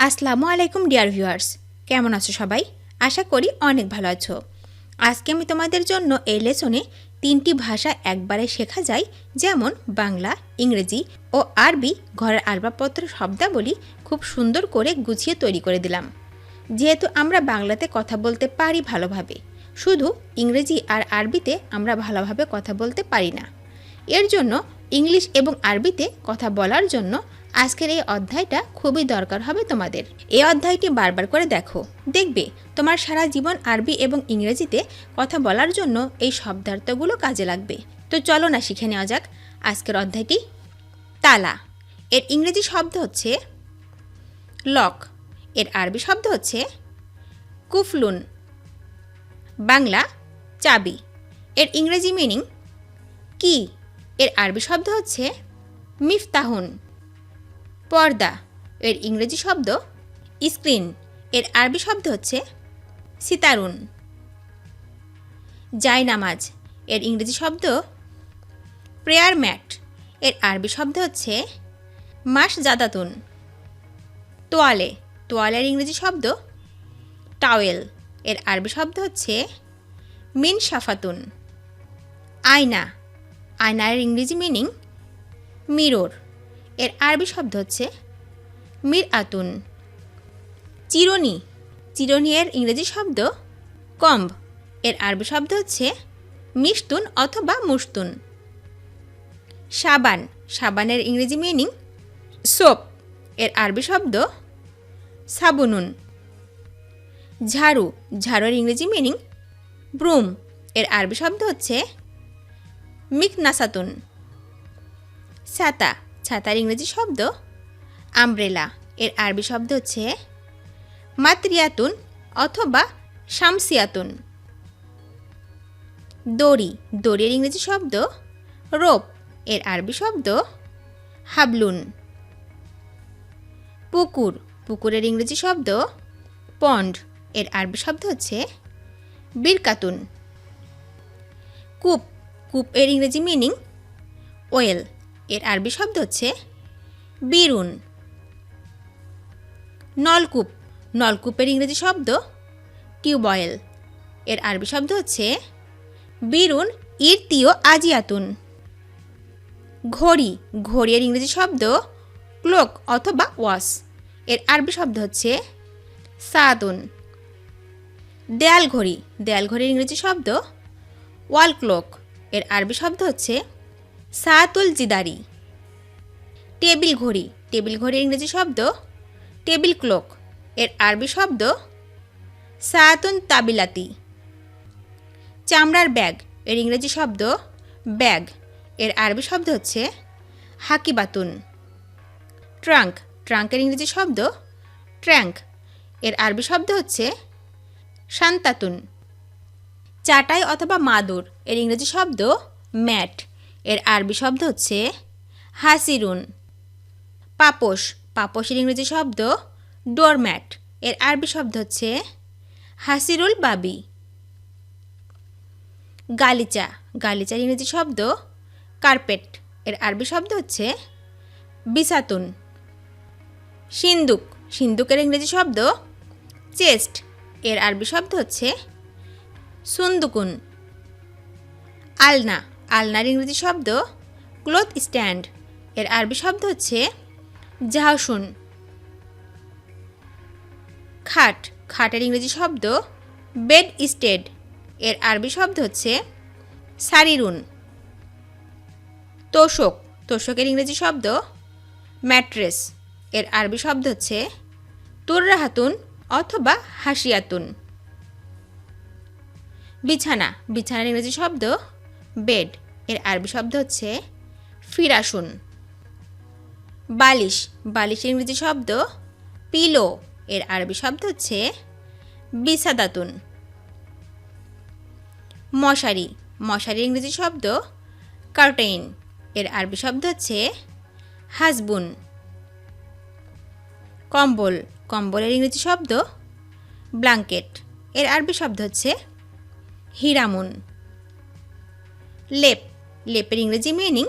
আসসালামু আলাইকুম dear viewers, কেমন আছো সবাই? আশা করি অনেক ভালো আছো। আজকে আমি তোমাদের জন্য এই লেসনে 3টি ভাষা একবারে শেখা যায়, যেমন বাংলা, ইংরেজি ও আরবি ঘরের আসবাবপত্র শব্দাবলী খুব সুন্দর করে গুছিয়ে তৈরি করে দিলাম। যেহেতু আমরা বাংলাতে কথা বলতে পারি ভালোভাবে, শুধু ইংরেজি আর আরবিতে আমরা ভালোভাবে কথা বলতে পারি না। এর জন্য ইংলিশ এবং আরবিতে কথা বলার জন্য আজকের এই অধ্যায়টা খুবই দরকার হবে তোমাদের। এই অধ্যায়টি বারবার করে দেখো, দেখবে তোমার সারা জীবন আরবি এবং ইংরেজিতে কথা বলার জন্য এই শব্দার্থগুলো কাজে লাগবে। তো চলো না শিখে নেওয়া যাক আজকের অধ্যায়টি। তালা এর ইংরেজি শব্দ হচ্ছে লক, এর আরবি শব্দ হচ্ছে কুফলুন। বাংলা চাবি, এর ইংরেজি মিনিং কি, এর আরবি শব্দ হচ্ছে মিফতাহুন। পর্দা এর ইংরেজি শব্দ স্ক্রিন, এর আরবি শব্দ হচ্ছে সিতারুন। জায়নামাজ এর ইংরেজি শব্দ প্রেয়ার ম্যাট, এর আরবি শব্দ হচ্ছে মাসজাদাতুন। তোয়ালে, তোয়ালের ইংরেজি শব্দ টাওয়েল, এর আরবি শব্দ হচ্ছে মিনশাফাতুন। আয়না, আয়নার ইংরেজি মিনিং মিরর, এর আরবি শব্দ হচ্ছে মিরআতুন। চিরুনি, চিরুনি এর ইংরেজি শব্দ কম্ব, এর আরবি শব্দ হচ্ছে মিশতুন অথবা মুশতুন। সাবান, সাবানের ইংরেজি মিনিং সোপ, এর আরবি শব্দ সাবুনুন। ঝাড়ু, ঝাড়ুর ইংরেজি মিনিং ব্রুম, এর আরবি শব্দ হচ্ছে মিকনাসাতুন। ছাতা, ছাতার ইংরেজি শব্দ আমব্রেলা, এর আরবি শব্দ হচ্ছে মাতরিয়াতুন অথবা শামসিয়াতুন। দড়ি, দড়ির ইংরেজি শব্দ রোপ, এর আরবি শব্দ হাবলুন। পুকুর, পুকুরের ইংরেজি শব্দ পন্ড, এর আরবি শব্দ হচ্ছে বিরকাতুন। কূপ, কূপ এর ইংরেজি মিনিং ওয়েল, এর আরবি শব্দ হচ্ছে বিরুন। নলকূপ, নলকূপের ইংরেজি শব্দ টিউবওয়েল, এর আরবি শব্দ হচ্ছে বিরুন ইরতিও আজিয়াতুন। ঘড়ি, ঘড়ির ইংরেজি শব্দ ক্লক অথবা ওয়াস, এর আরবি শব্দ হচ্ছে সাতুন। দেয়াল ঘড়ি, দেয়াল ঘড়ির ইংরেজি শব্দ ওয়াল ক্লক, এর আরবি শব্দ হচ্ছে সাতুল জিদারি। টেবিল ঘড়ি, টেবিল ঘড়ির ইংরেজি শব্দ টেবিল ক্লক, এর আরবি শব্দ সাতুন তাবিলাতি। চামড়ার ব্যাগ, এর ইংরেজি শব্দ ব্যাগ, এর আরবি শব্দ হচ্ছে হাকিবাতুন। ট্রাঙ্ক, ট্রাঙ্কের ইংরেজি শব্দ ট্র্যাঙ্ক, এর আরবি শব্দ হচ্ছে শান্তাতুন। চাটাই অথবা মাদুর, এর ইংরেজি শব্দ ম্যাট, এর আরবি শব্দ হচ্ছে হাসিরুন। পাপোশ, পাপোশের ইংরেজি শব্দ ডোরম্যাট, এর আরবি শব্দ হচ্ছে হাসিরুল বাবি। গালিচা, গালিচার ইংরেজি শব্দ কার্পেট, এর আরবি শব্দ হচ্ছে বিসাতুন। সিন্দুক, সিন্দুকের ইংরেজি শব্দ চেস্ট, এর আরবি শব্দ হচ্ছে সুন্দুকুন। আলনা, আলনার ইংরেজি শব্দ ক্লথ স্ট্যান্ড, এর আরবি শব্দ হচ্ছে জাহাসুন। খাট, খাটের ইংরেজি শব্দ বেড স্টেড, এর আরবি শব্দ হচ্ছে সারিরুন। তোষক, তোষকের ইংরেজি শব্দ ম্যাট্রেস, এর আরবি শব্দ হচ্ছে তুররাহাতুন অথবা হাসিয়াতুন। বিছানা, বিছানার ইংরেজি শব্দ বেড, এর আরবি শব্দ হচ্ছে ফিরাসুন। বালিশ, বালিশের ইংরেজি শব্দ পিলো, এর আরবি শব্দ হচ্ছে বিসাদাতুন। মশারি, মশারির ইংরেজি শব্দ কার্টেইন, এর আরবি শব্দ হচ্ছে হাসবুন। কম্বল, কম্বলের ইংরেজি শব্দ ব্ল্যাঙ্কেট, এর আরবি শব্দ হচ্ছে হিরামুন। লেপ, লেপের ইংরেজি মিনিং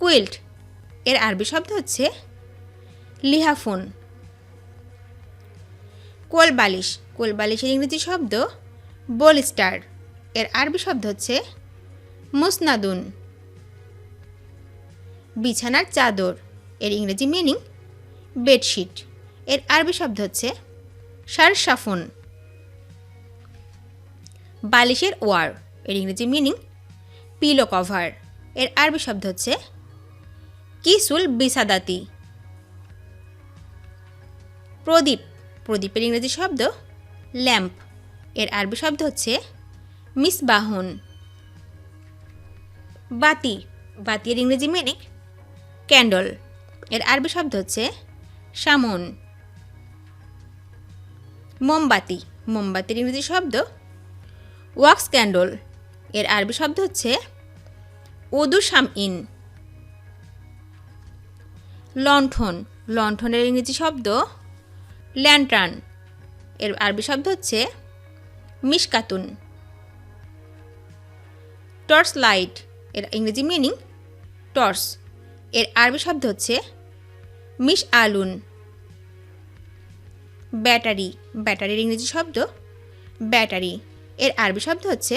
কুইল্ট, এর আরবি শব্দ হচ্ছে লিহাফুন। কোল বালিশ, কোল বালিশের ইংরেজি শব্দ বোলস্টার, এর আরবি শব্দ হচ্ছে মুসনাদুন। বিছানার চাদর, এর ইংরেজি মিনিং বেডশিট, এর আরবি শব্দ হচ্ছে সারসাফুন। বালিশের ওয়ার, এর ইংরেজি মিনিং পিলো কভার, এর আরবি শব্দ হচ্ছে কিসুল বিসাদাতি। প্রদীপ, প্রদীপের ইংরেজি শব্দ ল্যাম্প, এর আরবি শব্দ হচ্ছে মিসবাহুন। বাতি, বাতির ইংরেজি মিনিং ক্যান্ডল, এর আরবি শব্দ হচ্ছে শামুন। মোমবাতি, মোমবাতির ইংরেজি শব্দ ওয়াক্স ক্যান্ডল, এর আরবি শব্দ হচ্ছে উদু শামইন। লণ্ঠন, লণ্ঠনের ইংরেজি শব্দ ল্যান্টার্ন, এর আরবি শব্দ হচ্ছে মিশকাতুন। টর্চ লাইট, এর ইংরেজি মিনিং টর্চ, এর আরবি শব্দ হচ্ছে মিশ আলুন। ব্যাটারি, ব্যাটারির ইংরেজি শব্দ ব্যাটারি, এর আরবি শব্দ হচ্ছে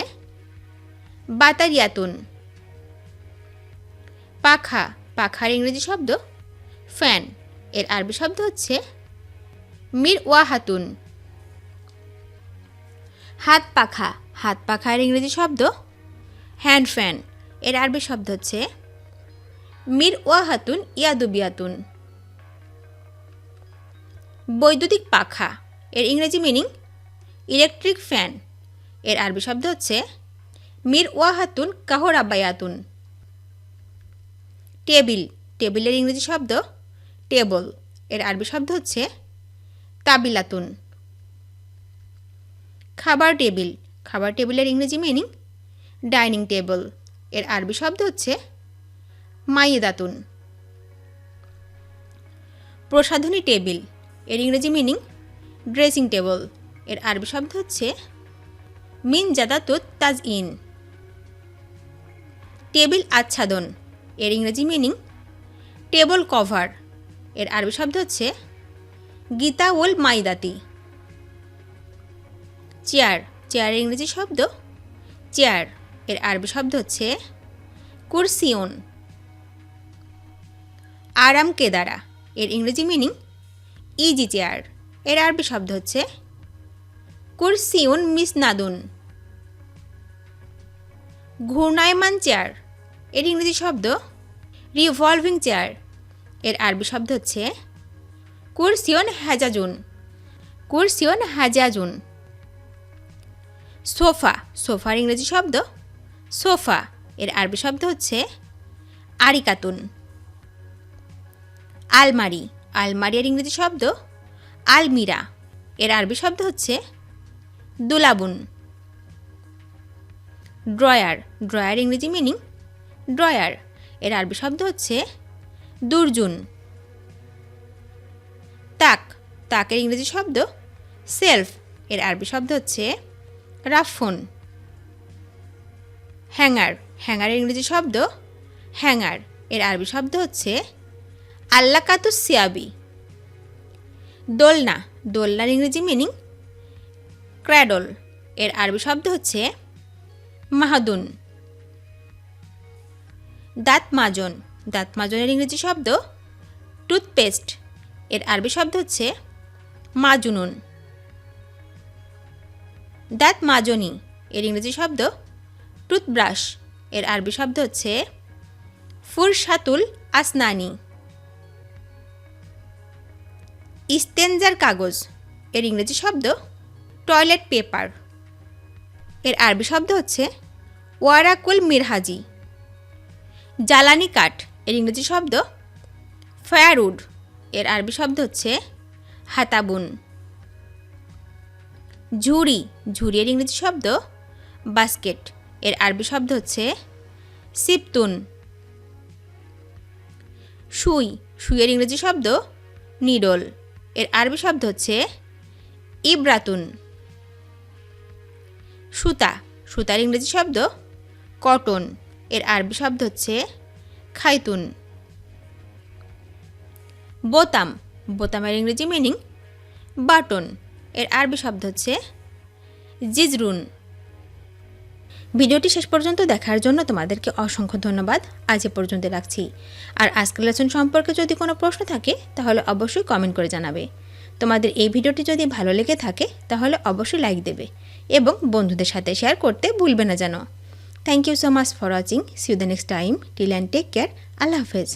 বাতারিয়াতুন। পাখা, পাখার ইংরেজি শব্দ ফ্যান, এর আরবি শব্দ হচ্ছে মির ওয়াহাতুন। হাত পাখা, হাত পাখার ইংরেজি শব্দ হ্যান্ড ফ্যান, এর আরবি শব্দ হচ্ছে মির ওয়াহাতুন ইয়াদুবিয়াতুন। বৈদ্যুতিক পাখা, এর ইংরেজি মিনিং ইলেকট্রিক ফ্যান, এর আরবি শব্দ হচ্ছে মির ওয়াহাতুন কাহরাবায়াতুন। টেবিল, টেবিলের ইংরেজি শব্দ টেবল, এর আরবি শব্দ হচ্ছে তাবিলাতুন। খাবার টেবিল, খাবার টেবিলের ইংরেজি মিনিং ডাইনিং টেবল, এর আরবি শব্দ হচ্ছে মাইদাতুন। প্রসাধনী টেবিল, এর ইংরেজি মিনিং ড্রেসিং টেবল, এর আরবি শব্দ হচ্ছে মিন জাদাতুত তাজইন। টেবিল আচ্ছাদন, এর ইংরেজি মিনিং টেবল কভার, এর আরবি শব্দ হচ্ছে গীতা ওল মাইদাতি। চেয়ার, চেয়ারের ইংরেজি শব্দ চেয়ার, এর আরবি শব্দ হচ্ছে কুরসিউন। আরাম কেদারা, এর ইংরেজি মিনিং ইজি চেয়ার, এর আরবি শব্দ হচ্ছে কুরসিউন মিসনাদুন। ঘূর্ণায়মান চেয়ার, এর ইংরেজি শব্দ রিভলভিং চেয়ার, এর আরবি শব্দ হচ্ছে কুরসিউন হাজাজুন, কুরসিউন হাজাজুন। সোফা, সোফার ইংরেজি শব্দ সোফা, এর আরবি শব্দ হচ্ছে আরিকাতুন। আলমারি, আলমারির ইংরেজি শব্দ আলমিরা, এর আরবি শব্দ হচ্ছে দুলাবুন। ড্রয়ার, ড্রয়ার ইংরেজি মিনিং ড্রয়ার, এর আরবি শব্দ হচ্ছে দুরজুন। তাক, তাকের ইংরেজি শব্দ সেলফ, এর আরবি শব্দ হচ্ছে রাফুন। হ্যাঙ্গার, হ্যাঙ্গারের ইংরেজি শব্দ হ্যাঙ্গার, এর আরবি শব্দ হচ্ছে আল্লাকাতুস সিয়াবি। দোলনা, দোলনার ইংরেজি মিনিং ক্র্যাডল, এর আরবি শব্দ হচ্ছে মাহাদুন। দাঁত মাজন, দাঁত মাজনের ইংরেজি শব্দ টুথপেস্ট, এর আরবি শব্দ হচ্ছে মাজুনুন। দাঁত মাজনি, এর ইংরেজি শব্দ টুথব্রাশ, এর আরবি শব্দ হচ্ছে ফুরশাতুল আসনানি। ইস্তেনজার কাগজ, এর ইংরেজি শব্দ টয়লেট পেপার, এর আরবি শব্দ হচ্ছে ওয়ারাকুল মিরহাজি। জ্বালানি কাঠ, এর ইংরেজি শব্দ ফায়ারউড, এর আরবি শব্দ হচ্ছে হাতাবুন। ঝুড়ি, ঝুড়ির ইংরেজি শব্দ বাস্কেট, এর আরবি শব্দ হচ্ছে সিপতুন। সুই, সুইয়ের ইংরেজি শব্দ নিডল, এর আরবি শব্দ হচ্ছে ইব্রাতুন। সুতা, সুতার ইংরেজি শব্দ কটন, এর আরবি শব্দ হচ্ছে খাইতুন। বোতাম, বোতামের ইংরেজি মিনিং বাটন, এর আরবি শব্দ হচ্ছে জিজরুন। ভিডিওটি শেষ পর্যন্ত দেখার জন্য তোমাদেরকে অসংখ্য ধন্যবাদ। আজ এ পর্যন্ত রাখছি। আর আজকের লেসন সম্পর্কে যদি কোনো প্রশ্ন থাকে তাহলে অবশ্যই কমেন্ট করে জানাবে। তোমাদের এই ভিডিওটি যদি ভালো লেগে থাকে তাহলে অবশ্যই লাইক দেবে এবং বন্ধুদের সাথে শেয়ার করতে ভুলবে না যেন। Thank you so much for watching. See you the next time. Till and take care. আল্লাহ হাফেজ।